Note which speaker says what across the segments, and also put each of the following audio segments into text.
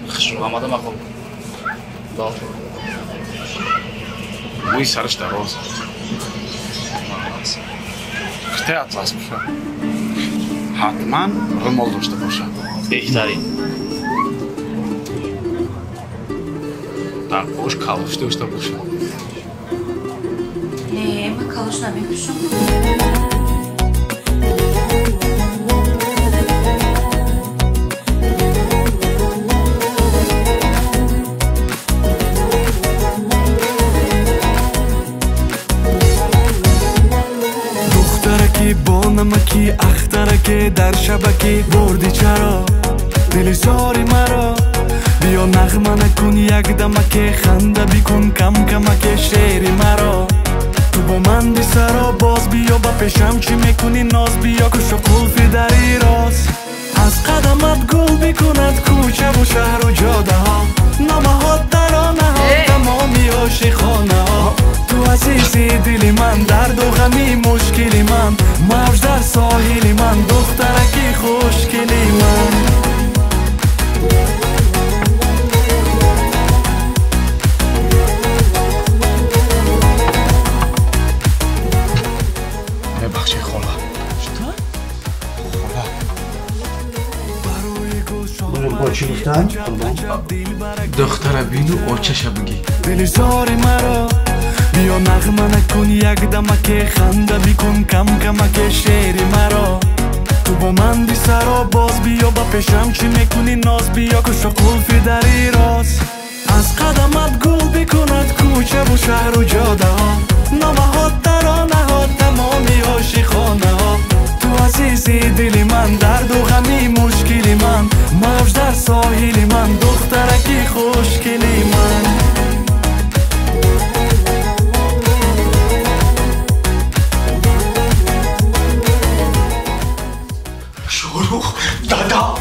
Speaker 1: خشم آمده مخوب دار
Speaker 2: موی سرش دراز خطه اطلس باشه حتما رمال داشته باشه
Speaker 1: بهترین
Speaker 2: در پاش کالوش داشته باشه
Speaker 3: من کالوش نمیپوشم
Speaker 4: نمکی اخترکی در شبکی بردی چرا دلی زاری مرا بیا نغمه نکن یک دمکی خنده بیکن کم کمک شعری مرا تو با من بی سرا باز بیا با پیشم چی میکنی ناز بیا کشو قلفی در ایراز از قدمت گل بیکند کوچه و شهر و جاده ها نامه ها درانه ها تمامی عاشق خانه ها تو عزیزی دلی من درد و غمی مشکلی من موج در ساحلی من دخترکی خوشگلی من
Speaker 2: ببخشی خاله
Speaker 5: خاله با چی گفتن؟
Speaker 2: دختر بینو آچش بگی
Speaker 4: دلی زاری مرا بیا نغمه نکن یک دمک خنده بیکن کم کمک شعری مرا تو با من بی سرا باز بیا با پیشم چی میکنی ناز بیا کشو قلفی در ایراز از قدمت گل بیکند کوچه و شهر و جاده ها نامه ها ترانه ها تمامی عاشقانه ها تو عزیزی دلی من درد و غمی مشکلی من موج در ساحلی من دخترکی خوشگلی من
Speaker 2: شروخ دادا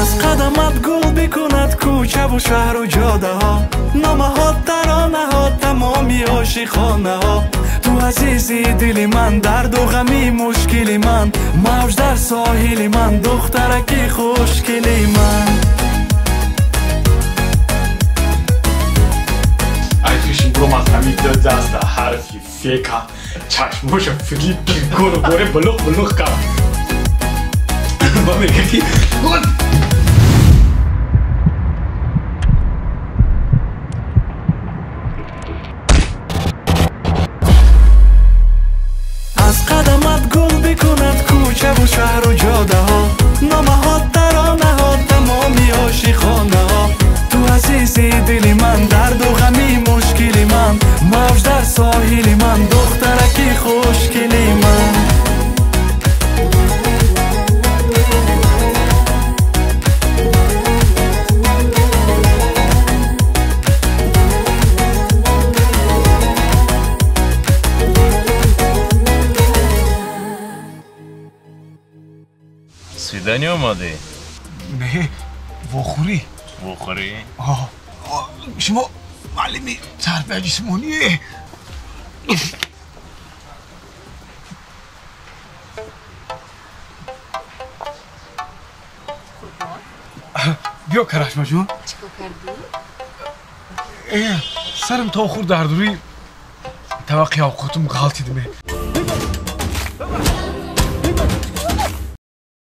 Speaker 4: از قدمت گل بیکند کوچه و شهر و جاده ها نامه ها ترانه ها تمامی عاشقانه ها تو عزیزی دلی من درد و غمی مشکلی من موج در ساحلی من دخترکی خوشگلی من
Speaker 2: айфишин бромазами дазда ҳарфи фека чашмоша филип гиро боре блох блох ка ба мегати
Speaker 4: از قدمت گل بیکند کوچه و شهر و جاده ها نامه ها ترانه ها تمامی عاشقانه ها تو عزیزی دلی من درد و غمی مشکلی من موج در ساحلی من دخترکی خوشگلی من
Speaker 6: свидание омаде?
Speaker 2: не вохӯрӣ
Speaker 6: вохӯрӣ?
Speaker 2: шумо муаллими тарбия ҷисмоние биё карашмаҷон
Speaker 3: چیکار کردی؟
Speaker 2: سرم تا خورد دردوری توقع اوقاتم غلطیدم